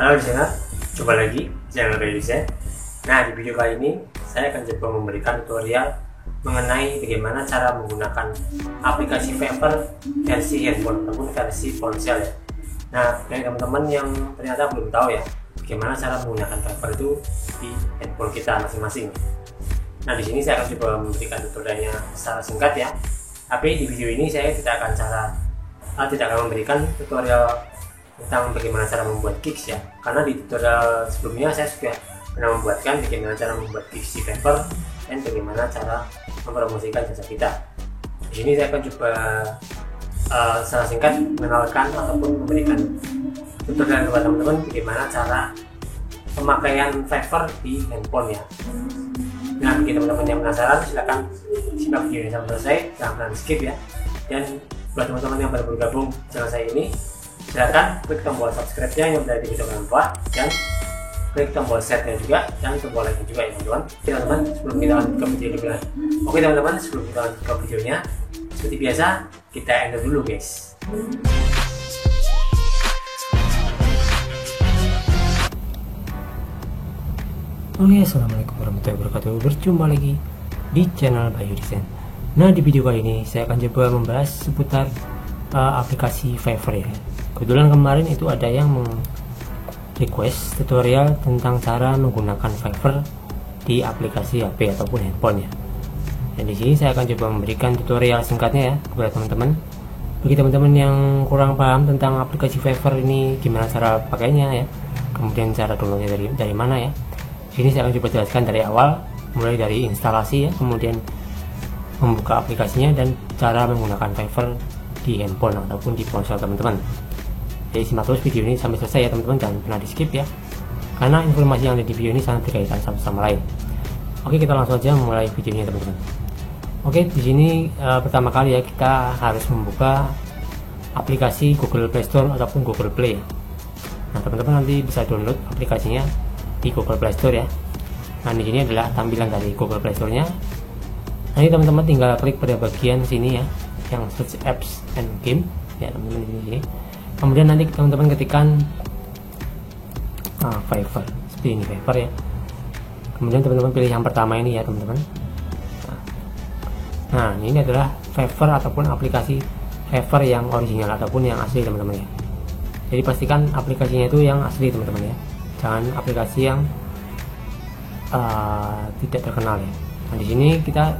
Halo listener, coba lagi channel Bayu Design. Nah, di video kali ini saya akan coba memberikan tutorial mengenai bagaimana cara menggunakan aplikasi Fiverr versi handphone ataupun versi ponsel ya. Nah, bagi teman-teman yang ternyata belum tahu ya, bagaimana cara menggunakan Fiverr itu di handphone kita masing-masing. Nah, di sini saya akan coba memberikan tutorialnya secara singkat ya. Tapi di video ini saya tidak akan memberikan tutorial tentang bagaimana cara membuat Gigs ya, karena di tutorial sebelumnya saya sudah pernah membuatkan bagaimana cara membuat Gigs di Fiverr dan bagaimana cara mempromosikan jasa kita. Di sini saya akan coba secara singkat mengenalkan ataupun memberikan tutorial kepada teman-teman bagaimana cara pemakaian Fiverr di handphone ya. Nah, bagi teman-teman yang penasaran silahkan simak video ini sampai selesai, jangan skip ya. Dan buat teman-teman yang baru bergabung channel saya ini, silahkan klik tombol subscribe-nya yang berada di video bawah dan klik tombol share-nya juga dan tombol like-nya juga ya teman-teman. Sebelum kita lanjut ke video lebih lanjut, oke teman-teman, sebelum kita lanjut ke videonya, seperti biasa kita enter dulu guys. Oke, assalamualaikum warahmatullahi wabarakatuh. Berjumpa lagi di channel Bayu Design. Nah, di video kali ini saya akan coba membahas seputar aplikasi Fiverr ya. Kebetulan kemarin itu ada yang request tutorial tentang cara menggunakan Fiverr di aplikasi HP ataupun handphone ya. Dan di sini saya akan coba memberikan tutorial singkatnya ya kepada teman-teman. Bagi teman-teman yang kurang paham tentang aplikasi Fiverr ini, gimana cara pakainya ya, kemudian cara downloadnya dari mana ya. Di sini saya akan coba jelaskan dari awal, mulai dari instalasi ya, kemudian membuka aplikasinya dan cara menggunakan Fiverr di handphone ataupun di ponsel teman-teman. Jadi simak terus video ini sampai selesai ya teman-teman, jangan pernah di skip ya, karena informasi yang ada di video ini sangat berkaitan satu sama lain. Oke, kita langsung aja mulai videonya teman-teman. Oke, di sini pertama kali ya kita harus membuka aplikasi Google Play Store ataupun Google Play. Nah, teman-teman nanti bisa download aplikasinya di Google Play Store ya. Nah, di sini adalah tampilan dari Google Play Store-nya. Nanti teman-teman tinggal klik pada bagian sini ya, yang search apps and game ya teman-teman di sini. Kemudian nanti teman-teman ketikkan Fiverr seperti ini, Fiverr ya. Kemudian teman-teman pilih yang pertama ini ya teman-teman. Nah, ini adalah Fiverr ataupun aplikasi Fiverr yang original ataupun yang asli teman-teman ya. Jadi pastikan aplikasinya itu yang asli teman-teman ya, jangan aplikasi yang tidak terkenal ya. Nah, di sini kita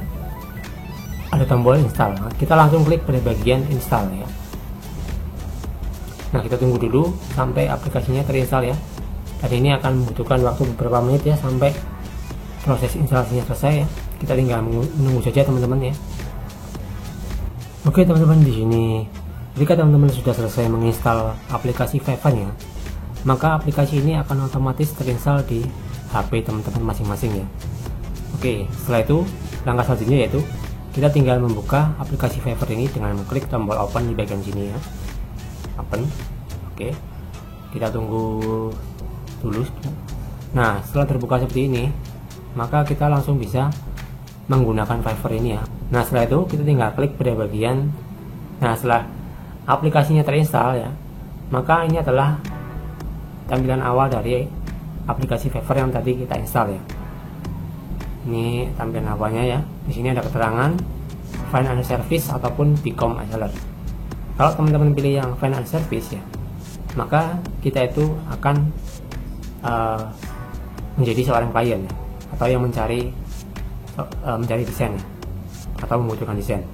ada tombol install. Nah, kita langsung klik pada bagian install ya. Nah, kita tunggu dulu sampai aplikasinya terinstall ya. Dan ini akan membutuhkan waktu beberapa menit ya sampai proses instalasinya selesai ya. Kita tinggal menunggu saja teman-teman ya. Oke teman-teman, di sini jika teman-teman sudah selesai menginstal aplikasi Fiverr ya, maka aplikasi ini akan otomatis terinstall di HP teman-teman masing-masing ya. Oke, setelah itu langkah selanjutnya yaitu kita tinggal membuka aplikasi Fiverr ini dengan mengklik tombol open di bagian sini ya. Open. Oke, kita tunggu dulu. Nah, setelah terbuka seperti ini, maka kita langsung bisa menggunakan Fiverr ini ya. Nah, setelah itu kita tinggal klik pada bagian, nah setelah aplikasinya terinstall ya, maka ini adalah tampilan awal dari aplikasi Fiverr yang tadi kita install ya. Ini tampilan awalnya ya. Di sini ada keterangan Find and Service ataupun Become a Seller. Kalau teman-teman pilih yang Find and Service ya, maka kita itu akan menjadi seorang klien ya, atau yang mencari desain ya, atau membutuhkan desain.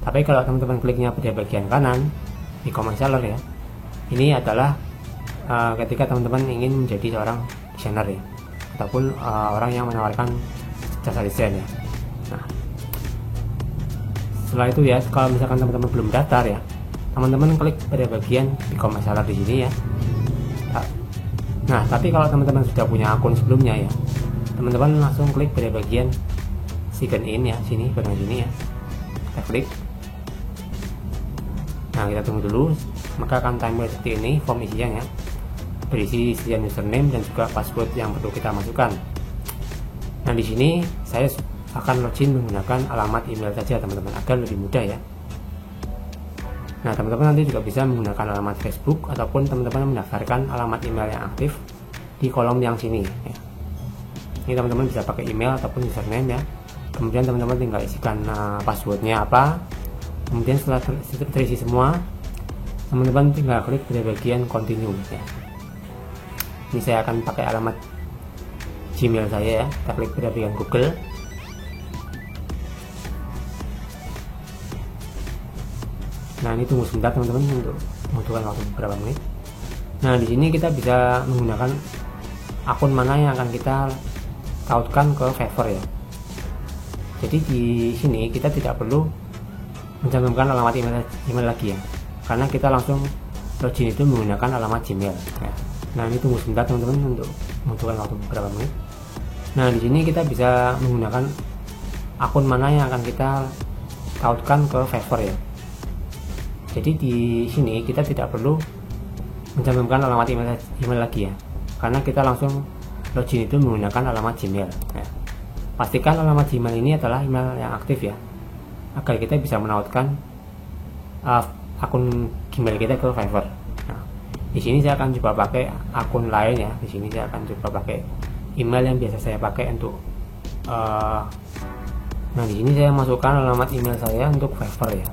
Tapi kalau teman-teman kliknya pada bagian kanan Become a Seller ya, ini adalah ketika teman-teman ingin menjadi seorang desainer ya, ataupun orang yang menawarkan jasa desain ya. Nah, setelah itu ya, kalau misalkan teman-teman belum daftar ya, teman-teman klik pada bagian Become a Seller di sini ya. Nah, tapi kalau teman-teman sudah punya akun sebelumnya ya, teman-teman langsung klik pada bagian Sign In ya, sini bagian sini ya. Kita klik. Nah, kita tunggu dulu, maka akan timer seperti ini form isinya ya. Berisi isian username dan juga password yang perlu kita masukkan. Nah, di sini saya akan login menggunakan alamat email saja teman-teman agar lebih mudah ya. Nah, teman-teman nanti juga bisa menggunakan alamat Facebook ataupun teman-teman mendaftarkan alamat email yang aktif di kolom yang sini ya. Ini teman-teman bisa pakai email ataupun username ya. Kemudian teman-teman tinggal isikan passwordnya apa. Kemudian setelah terisi semua, teman-teman tinggal klik pada bagian continue ya. Ini saya akan pakai alamat Gmail saya ya. Kita klik pada bagian Google. Nah, ini tunggu sebentar teman-teman untuk membutuhkan waktu beberapa menit. Nah, di sini kita bisa menggunakan akun mana yang akan kita tautkan ke Fiverr ya. Jadi di sini kita tidak perlu mencantumkan alamat email lagi ya, karena kita langsung login itu menggunakan alamat Gmail ya. Nah, ini tunggu sebentar teman-teman untuk membutuhkan waktu beberapa menit. Nah, di sini kita bisa menggunakan akun mana yang akan kita tautkan ke Fiverr ya. Jadi di sini kita tidak perlu mencantumkan alamat email lagi ya, karena kita langsung login itu menggunakan alamat Gmail ya. Pastikan alamat Gmail ini adalah email yang aktif ya, agar kita bisa menautkan akun Gmail kita ke Fiverr. Nah, di sini saya akan coba pakai akun lain ya. Di sini saya akan coba pakai email yang biasa saya pakai untuk nah, di sini saya masukkan alamat email saya untuk Fiverr ya.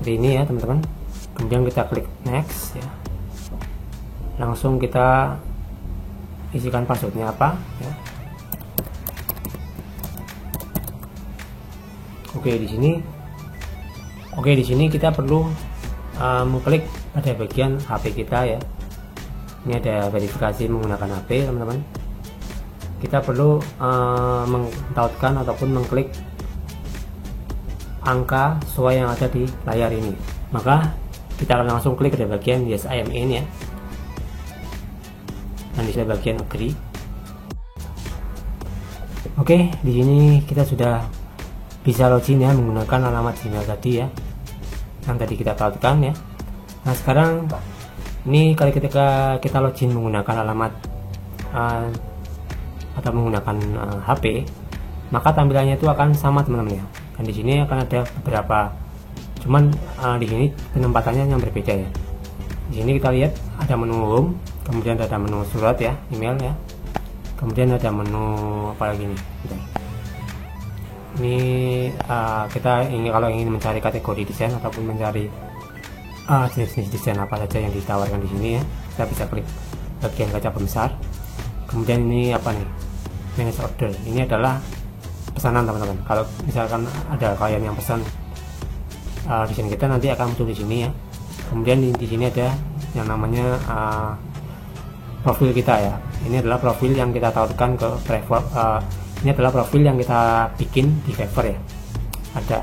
Seperti ini ya teman-teman. Kemudian kita klik next ya. Langsung kita isikan passwordnya apa ya. Oke, di sini kita perlu mengklik pada bagian HP kita ya. Ini ada verifikasi menggunakan HP teman-teman. Kita perlu mentautkan ataupun mengklik angka sesuai yang ada di layar ini. Maka kita akan langsung klik pada bagian yes I am in ya, dan di bagian agree. Oke, di sini kita sudah bisa login ya menggunakan alamat Gmail tadi ya, yang tadi kita tautkan ya. Nah, sekarang ini ketika kita login menggunakan alamat atau menggunakan HP, maka tampilannya itu akan sama teman-teman ya. Dan di sini akan ada beberapa, cuman di sini penempatannya yang berbeda ya. Di sini kita lihat ada menu home, kemudian ada menu surat ya, email ya, kemudian ada menu apa lagi nih. Ini kita kalau ingin mencari kategori desain ataupun mencari jenis-jenis desain apa saja yang ditawarkan di sini ya, kita bisa klik bagian kaca pembesar. Kemudian ini apa nih, manage order. Ini adalah pesanan teman-teman. Kalau misalkan ada klien yang pesan desain kita, nanti akan muncul di sini ya. Kemudian di sini ada yang namanya profil kita ya. Ini adalah profil yang kita tautkan ke Fiverr. Ini adalah profil yang kita bikin di Fiverr ya. Ada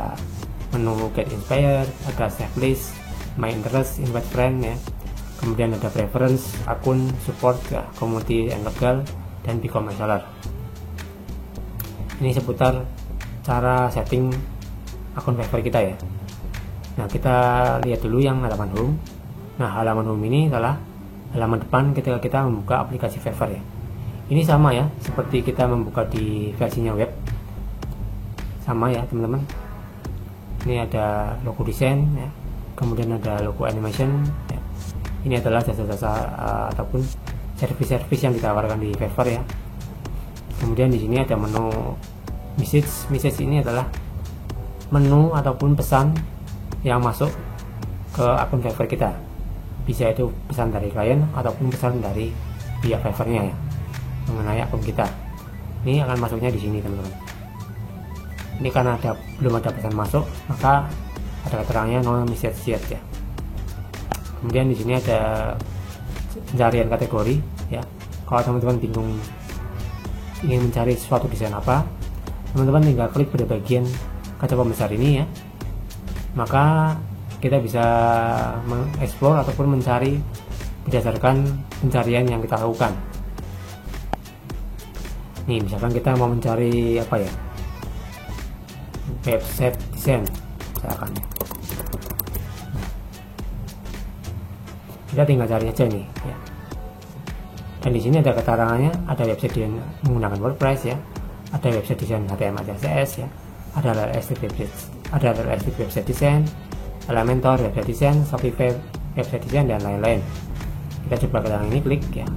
menu get inspired, ada save list, my interest, invite friend ya. Kemudian ada preference, akun, support ya, community and legal, dan become a seller. Ini seputar cara setting akun Fiverr kita ya. Nah, kita lihat dulu yang halaman home. Nah, halaman home ini adalah halaman depan ketika kita membuka aplikasi Fiverr ya. Ini sama ya, seperti kita membuka di versinya web. Sama ya teman-teman. Ini ada logo desain ya, kemudian ada logo animation ya. Ini adalah jasa-jasa ataupun servis-servis yang ditawarkan di Fiverr ya. Kemudian di sini ada menu message ini adalah menu ataupun pesan yang masuk ke akun Fiverr kita. Bisa itu pesan dari klien ataupun pesan dari pihak Fiverr-nya ya, mengenai akun kita. Ini akan masuknya di sini teman-teman. Ini karena belum ada pesan masuk, maka ada keterangannya no message yet ya. Kemudian di sini ada pencarian kategori ya. Kalau teman-teman bingung ingin mencari suatu desain apa, teman-teman tinggal klik pada bagian kaca pembesar ini ya. Maka kita bisa mengeksplor ataupun mencari berdasarkan pencarian yang kita lakukan. Nih, misalkan kita mau mencari apa ya, website desain misalkan ya. Kita tinggal cari aja nih ya. Dan di sini ada keterangannya, ada website yang menggunakan WordPress ya, ada website design HTML CSS ya, ada Elastic website design, Elementor website design, Shopify website design, dan lain-lain. Kita coba ke yang ini, klik ya.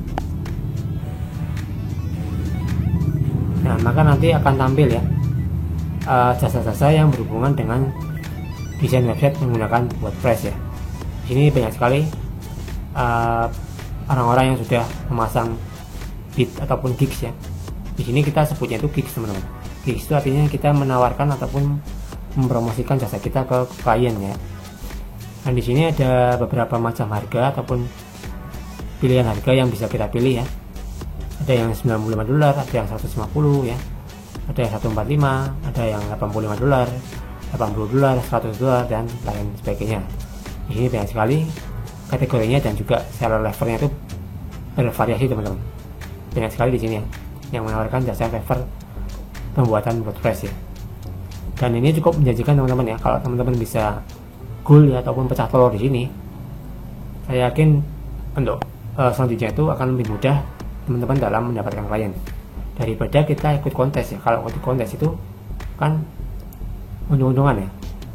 Nah, maka nanti akan tampil ya jasa-jasa yang berhubungan dengan desain website menggunakan WordPress ya. Di sini banyak sekali orang-orang yang sudah memasang bid ataupun gigs ya. Di sini kita sebutnya itu gigs, teman-teman. Gigs itu artinya kita menawarkan ataupun mempromosikan jasa kita ke klien ya. Dan di sini ada beberapa macam harga ataupun pilihan harga yang bisa kita pilih ya. Ada yang $95, ada yang 150 ya, ada yang 145, ada yang $85, $80, $100, dan lain sebagainya. Di sini banyak sekali kategorinya dan juga seller levelnya itu bervariasi, teman-teman. Banyak sekali di sini ya yang menawarkan jasa cover pembuatan WordPress ya. Dan ini cukup menjanjikan, teman-teman ya. Kalau teman-teman bisa goal ya ataupun pecah telur di sini, saya yakin untuk selanjutnya itu akan lebih mudah teman-teman dalam mendapatkan klien daripada kita ikut kontes ya. Kalau ikut kontes itu kan untung-untungan ya,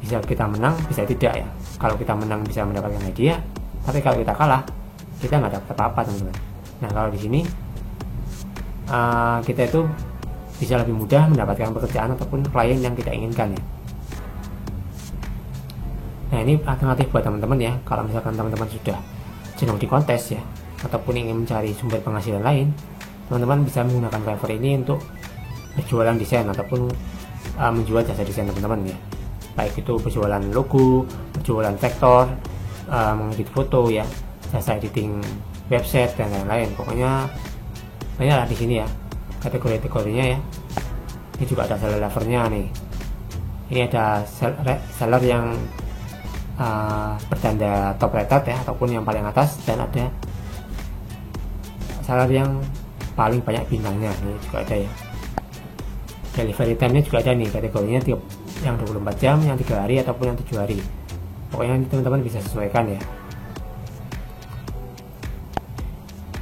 bisa kita menang bisa tidak ya. Kalau kita menang bisa mendapatkan hadiah, tapi kalau kita kalah kita nggak dapat apa-apa, teman-teman. Nah, kalau di sini kita itu bisa lebih mudah mendapatkan pekerjaan ataupun klien yang kita inginkan ya. Nah, ini alternatif buat teman-teman ya. Kalau misalkan teman-teman sudah jenuh di kontes ya, ataupun ingin mencari sumber penghasilan lain, teman-teman bisa menggunakan Fiverr ini untuk berjualan desain ataupun menjual jasa desain teman-teman ya. Baik itu berjualan logo, berjualan vektor, mengedit foto ya, jasa editing website, dan lain-lain. Pokoknya banyak lah di sini ya kategori-kategorinya ya. Ini juga ada seller levelnya nih. Ini ada seller yang bertanda top rated ya, ataupun yang paling atas, dan ada seller yang paling banyak bintangnya. Ini juga ada ya. Delivery time-nya juga ada nih kategorinya, yang 24 jam, yang 3 hari, ataupun yang 7 hari. Pokoknya teman-teman bisa sesuaikan ya.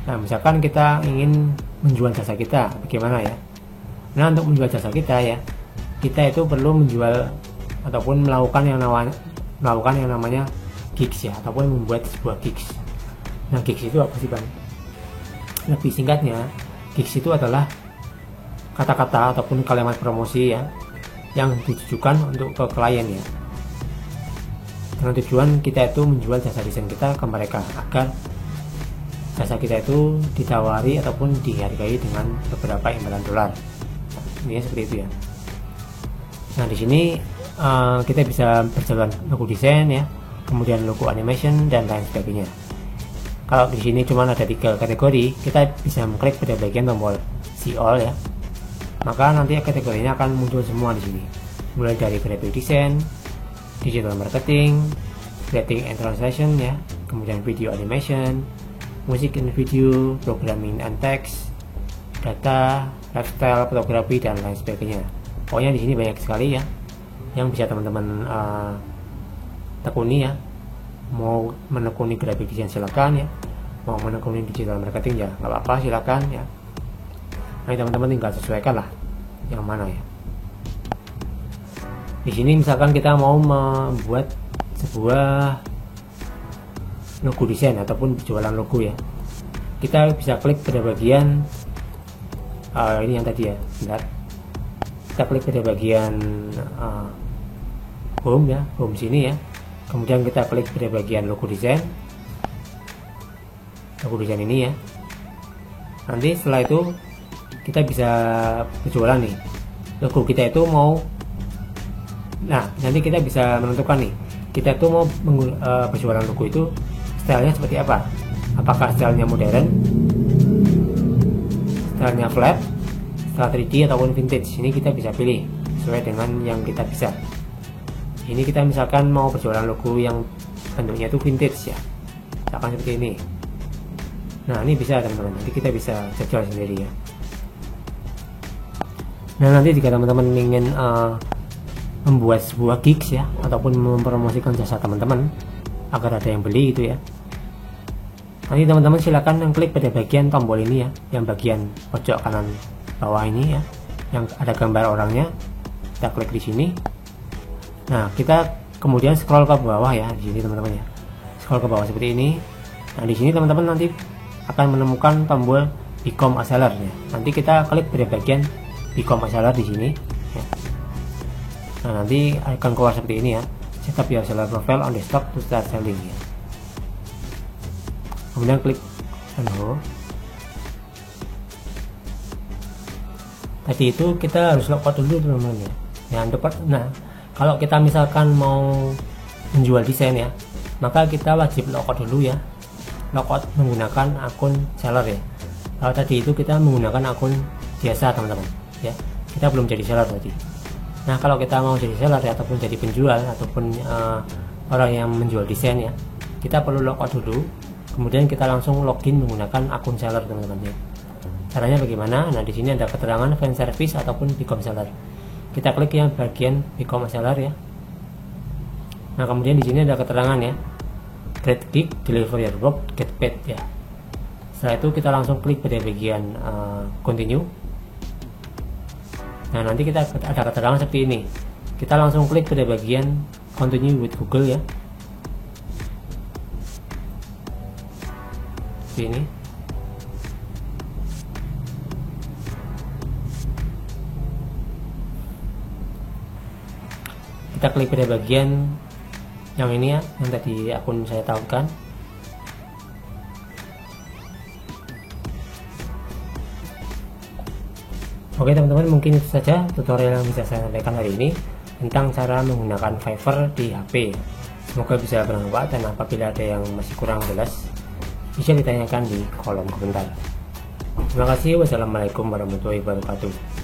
Nah, misalkan kita ingin menjual jasa kita, bagaimana ya? Nah, untuk menjual jasa kita ya, kita itu perlu menjual ataupun melakukan yang namanya gigs ya, ataupun membuat sebuah gigs. Nah, gigs itu apa sih, Bang? Lebih singkatnya, gigs itu adalah kata-kata ataupun kalimat promosi ya yang ditujukan untuk ke klien ya, dengan tujuan kita itu menjual jasa desain kita ke mereka agar jasa kita itu ditawari ataupun dihargai dengan beberapa imbalan dolar. Ini seperti itu ya. Nah, di sini kita bisa berjalan logo desain ya, kemudian logo animation, dan lain sebagainya. Kalau di sini cuma ada 3 kategori, kita bisa mengklik pada bagian tombol see all ya. Maka nanti kategorinya akan muncul semua di sini. Mulai dari graphic design, digital marketing, writing and translation ya, kemudian video animation, musik and video, programming and text, data, lifestyle, fotografi, dan lain sebagainya. Pokoknya di sini banyak sekali ya yang bisa teman-teman tekuni ya. Mau menekuni graphic design silakan ya, mau menekuni digital marketing ya nggak apa-apa, silakan ya. Nah, teman-teman tinggal sesuaikan lah yang mana ya. Di sini misalkan kita mau membuat sebuah logo desain ataupun jualan logo ya, kita bisa klik pada bagian ini yang tadi ya, bentar. Kita klik pada bagian home ya, home sini ya, kemudian kita klik pada bagian logo desain ini ya. Nanti setelah itu kita bisa berjualan nih logo kita itu mau. Nah, nanti kita bisa menentukan nih, kita tuh mau berjualan logo itu stylenya seperti apa. Apakah stylenya modern, stylenya flat, style 3D, ataupun vintage. Ini kita bisa pilih sesuai dengan yang kita bisa. Ini kita misalkan mau berjualan logo yang bentuknya itu vintage ya, misalkan seperti ini. Nah, ini bisa teman-teman, nanti kita bisa jajal sendiri ya. Nah, nanti jika teman-teman ingin membuat sebuah gigs ya, ataupun mempromosikan jasa teman-teman agar ada yang beli gitu ya, nanti teman-teman silakan klik pada bagian tombol ini ya, yang bagian pojok kanan bawah ini ya. yang ada gambar orangnya, kita klik di sini. Nah, kita kemudian scroll ke bawah ya, di sini teman-teman ya. Scroll ke bawah seperti ini. Nah, di sini teman-teman nanti akan menemukan tombol become a seller ya. Nanti kita klik pada bagian become a seller di sini ya. Nah, nanti akan keluar seperti ini ya. Set up your seller profile on desktop to start selling ya. Kemudian klik no. Tadi itu kita harus logout dulu teman-teman ya. Nah, kalau kita misalkan mau menjual desain ya, maka kita wajib logout dulu ya. Logout menggunakan akun seller ya. Kalau tadi itu kita menggunakan akun biasa teman-teman ya. Kita belum jadi seller tadi. Nah, kalau kita mau jadi seller ya, ataupun jadi penjual ataupun orang yang menjual desain ya, kita perlu logout dulu. Kemudian kita langsung login menggunakan akun seller teman-teman ya. Caranya bagaimana? Nah, di sini ada keterangan fan service ataupun become seller. Kita klik yang bagian become seller ya. Nah, kemudian di sini ada keterangan ya. Great gig, deliver your work, get paid ya. Setelah itu kita langsung klik pada bagian continue. Nah, nanti kita ada keterangan seperti ini. Kita langsung klik pada bagian continue with Google ya. Seperti ini. Kita klik pada bagian yang ini ya, yang tadi akun saya tautkan. Oke teman-teman, mungkin itu saja tutorial yang bisa saya sampaikan hari ini tentang cara menggunakan Fiverr di HP. Semoga bisa bermanfaat, dan apabila ada yang masih kurang jelas bisa ditanyakan di kolom komentar. Terima kasih. Wassalamualaikum warahmatullahi wabarakatuh.